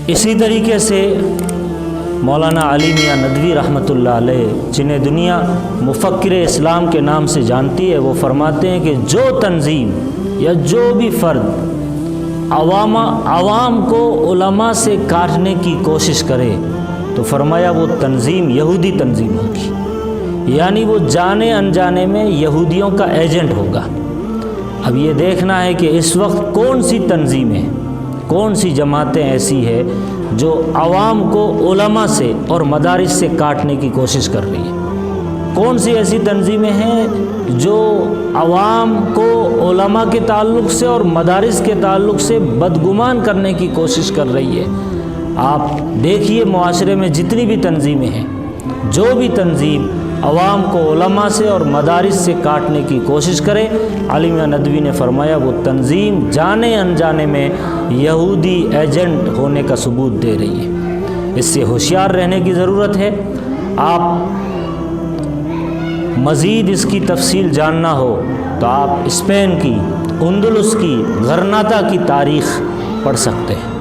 اسی طریقے سے مولانا علی میاں ندوی رحمۃ اللہ علیہ، جنہیں دنیا مفکر اسلام کے نام سے جانتی ہے، وہ فرماتے ہیں کہ جو تنظیم یا جو بھی فرد عوام کو علماء سے کاٹنے کی کوشش کرے تو فرمایا وہ تنظیم یہودی تنظیم ہوگی، یعنی وہ جانے انجانے میں یہودیوں کا ایجنٹ ہوگا۔ اب یہ دیکھنا ہے کہ اس وقت کون سی تنظیمیں، کون سی جماعتیں ایسی ہیں جو عوام کو علماء سے اور مدارس سے کاٹنے کی کوشش کر رہی ہیں، کون سی ایسی تنظیمیں ہیں جو عوام کو علماء کے تعلق سے اور مدارس کے تعلق سے بدگمان کرنے کی کوشش کر رہی ہے۔ آپ دیکھیے معاشرے میں جتنی بھی تنظیمیں ہیں، جو بھی تنظیم عوام کو علماء سے اور مدارس سے کاٹنے کی کوشش کرے، علی میاں ندوی نے فرمایا وہ تنظیم جانے انجانے میں یہودی ایجنٹ ہونے کا ثبوت دے رہی ہے۔ اس سے ہوشیار رہنے کی ضرورت ہے۔ آپ مزید اس کی تفصیل جاننا ہو تو آپ اسپین کی، اندلس کی، غرناطہ کی تاریخ پڑھ سکتے ہیں۔